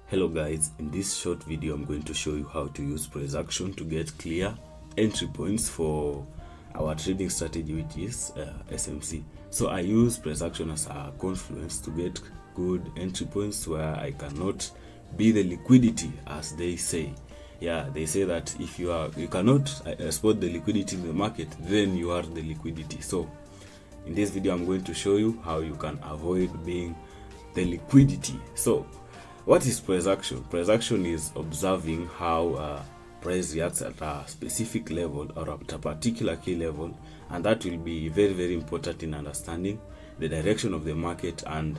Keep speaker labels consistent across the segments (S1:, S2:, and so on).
S1: Hello guys, in this short video I'm going to show you how to use price action to get clear entry points for our trading strategy, which is SMC. So I use price action as a confluence to get good entry points where I cannot be the liquidity, as they say. Yeah, they say that if you cannot spot the liquidity in the market, then you are the liquidity. So in this video I'm going to show you how you can avoid being the liquidity. So what is price action? Price action is observing how price reacts at a specific level or at a particular key level, and that will be very, very important in understanding the direction of the market and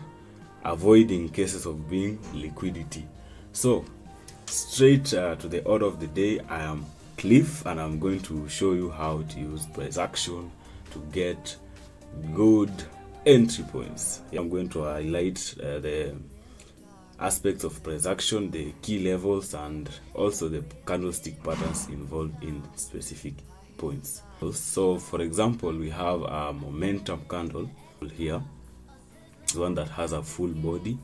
S1: avoiding cases of being liquidity. So straight to the order of the day, I am Cliff and I'm going to show you how to use price action to get good entry points. I'm going to highlight the aspects of price action, the key levels, and also the candlestick patterns involved in specific points. So for example, we have a momentum candle here, one that has a full body.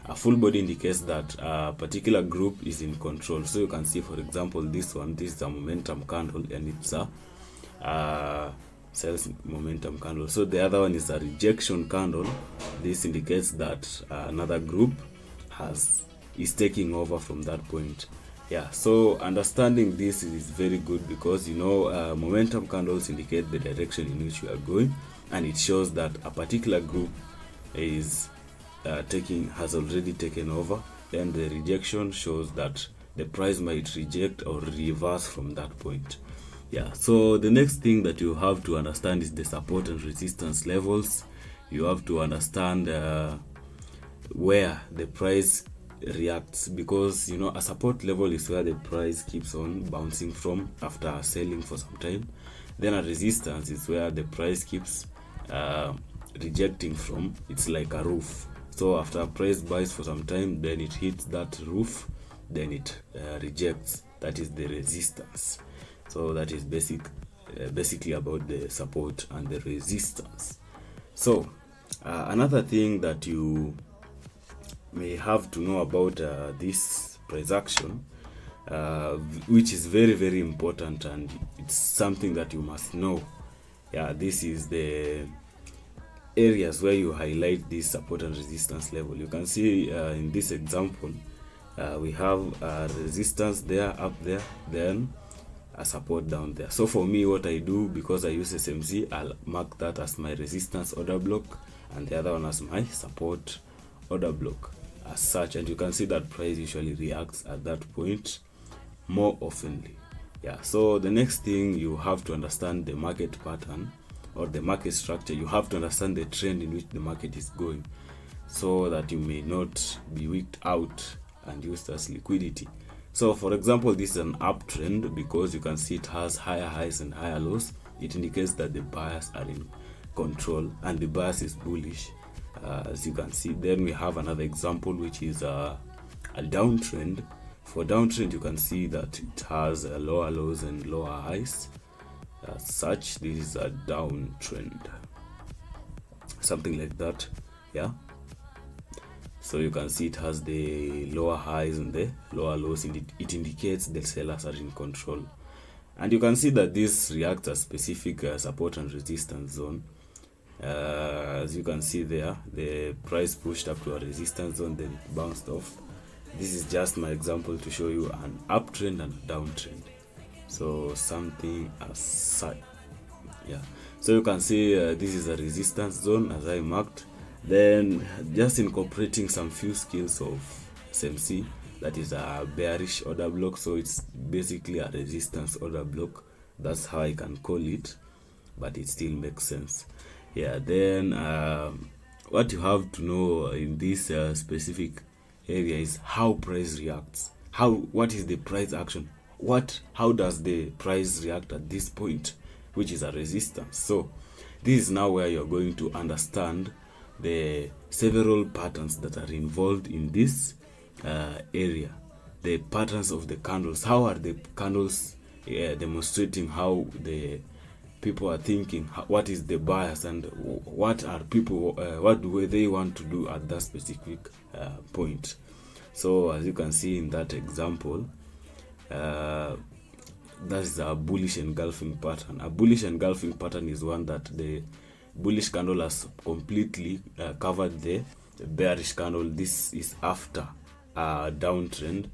S1: A full body indicates that a particular group is in control. So you can see, for example, this is a momentum candle and it's a sales momentum candle. So the other one is a rejection candle. This indicates that another group is taking over from that point. Yeah, so understanding this is very good because momentum candles indicate the direction in which you are going, and it shows that a particular group is has already taken over. Then the rejection shows that the price might reject or reverse from that point. Yeah, so the next thing that you have to understand is the support and resistance levels. You have to understand where the price reacts, because a support level is where the price keeps on bouncing from after selling for some time. Then a resistance is where the price keeps rejecting from. It's like a roof. So after a price buys for some time, then it hits that roof, then it rejects. That is the resistance. So that is basically about the support and the resistance. So another thing that you may have to know about this price action, which is very, very important, and it's something that you must know. Yeah, this is the areas where you highlight this support and resistance level. You can see in this example, we have a resistance there, up there, then a support down there. So for me, what I do, because I use SMC, I'll mark that as my resistance order block and the other one as my support order block as such. And you can see that price usually reacts at that point more oftenly. Yeah, so the next thing, you have to understand the market pattern or the market structure. You have to understand the trend in which the market is going, so that you may not be wicked out and used as liquidity. So for example, this is an uptrend because you can see it has higher highs and higher lows. It indicates that the buyers are in control and the bias is bullish, as you can see. Then we have another example, which is a downtrend. For downtrend, you can see that it has lower lows and lower highs. As such, this is a downtrend, something like that. Yeah, so you can see it has the lower highs and the lower lows, and it indicates the sellers are in control. And you can see that this reacts as specific support and resistance zone. As you can see there, the price pushed up to a resistance zone, then it bounced off. This is just my example to show you an uptrend and a downtrend. So something as such. Yeah, so you can see this is a resistance zone as I marked. Then just incorporating some few skills of SMC, that is a bearish order block. So it's basically a resistance order block. That's how I can call it, but it still makes sense. Yeah, then what you have to know in this specific area is how price reacts. What is the price action? How does the price react at this point, which is a resistance? So this is now where you're going to understand the several patterns that are involved in this area. The patterns of the candles. How are the candles demonstrating how the people are thinking? What is the bias, and what are people what do they want to do at that specific point? So as you can see in that example, that is a bullish engulfing pattern. A bullish engulfing pattern is one that the bullish candle has completely covered the bearish candle. This is after a downtrend,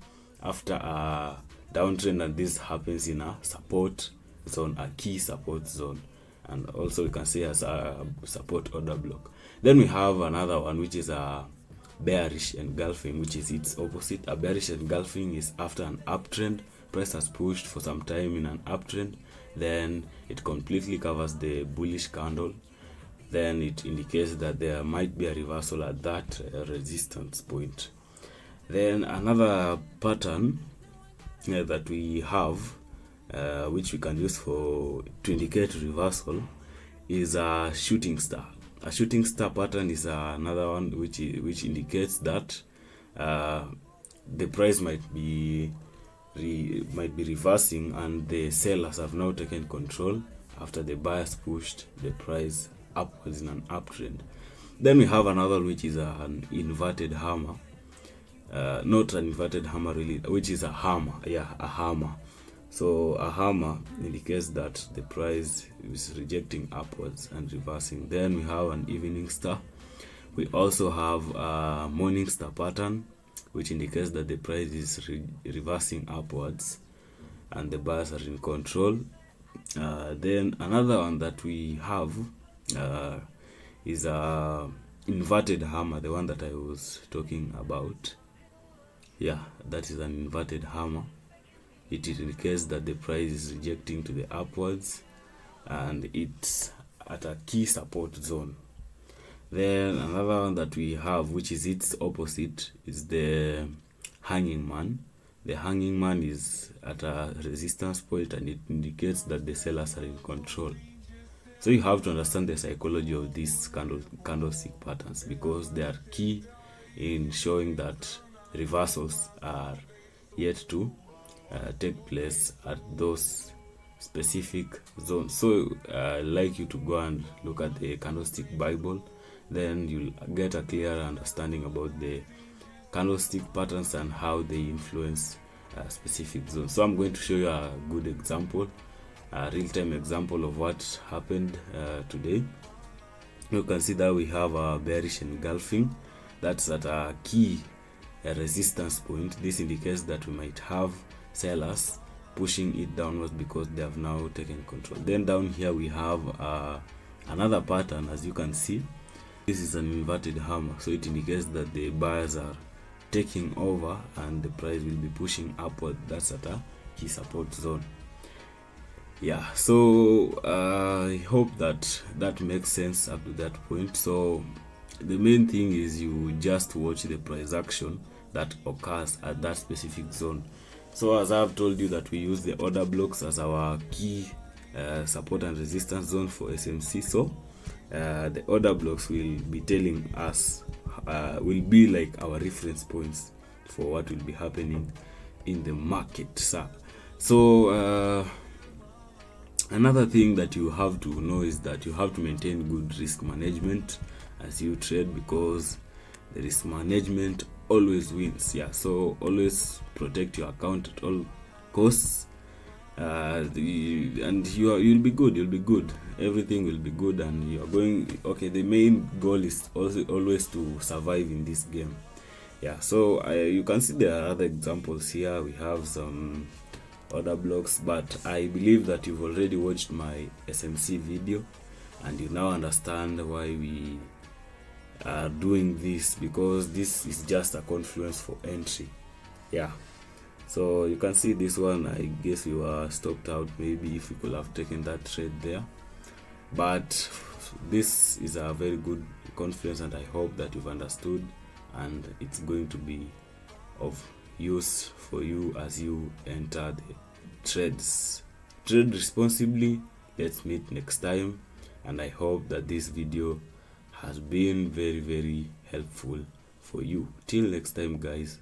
S1: and this happens in a support zone, a key support zone, and also we can say as a support order block. Then we have another one, which is a bearish engulfing, which is its opposite. A bearish engulfing is after an uptrend, price has pushed for some time in an uptrend, then it completely covers the bullish candle, then it indicates that there might be a reversal at that resistance point. Then another pattern that we have, which we can use to indicate reversal, is a shooting star. A shooting star pattern is another one which indicates that the price might be reversing, and the sellers have now taken control after the buyers pushed the price upwards in an uptrend. Then we have another, which is an inverted hammer. Not an inverted hammer really, which is a hammer. Yeah, a hammer. So a hammer indicates that the price is rejecting upwards and reversing. Then we have an evening star. We also have a morning star pattern, which indicates that the price is reversing upwards and the buyers are in control. Then another one that we have is a inverted hammer, the one that I was talking about. Yeah, that is an inverted hammer. It indicates that the price is rejecting to the upwards and it's at a key support zone. Then another one that we have, which is its opposite, is the hanging man. The hanging man is at a resistance point and it indicates that the sellers are in control. So you have to understand the psychology of these candlestick patterns, because they are key in showing that reversals are yet to take place at those specific zones. So I'd like you to go and look at the candlestick Bible, then you'll get a clearer understanding about the candlestick patterns and how they influence specific zones. So I'm going to show you a good example, a real-time example of what happened today. You can see that we have a bearish engulfing that's at a key resistance point. This indicates that we might have sellers pushing it downwards because they have now taken control. Then down here we have another pattern. As you can see, this is an inverted hammer, so it indicates that the buyers are taking over and the price will be pushing upward. That's at a key support zone. Yeah, so I hope that makes sense up to that point. So the main thing is you just watch the price action that occurs at that specific zone. So as I've told you that we use the order blocks as our key support and resistance zone for SMC. So the order blocks will be telling us, will be like our reference points for what will be happening in the market. So another thing that you have to know is that you have to maintain good risk management as you trade, because the risk management always wins. Yeah, so always protect your account at all costs, and you'll be good. Everything will be good, and you are going okay. The main goal is also always to survive in this game. Yeah, so you can see there are other examples here. We have some order blocks, but I believe that you've already watched my SMC video and you now understand why we are doing this, because this is just a confluence for entry. Yeah, so you can see this one, I guess we were stopped out. Maybe if we could have taken that trade there, but this is a very good confluence and I hope that you've understood and it's going to be of use for you as you enter the trades. Trade responsibly. Let's meet next time, and I hope that this video has been very helpful for you. Till next time, guys.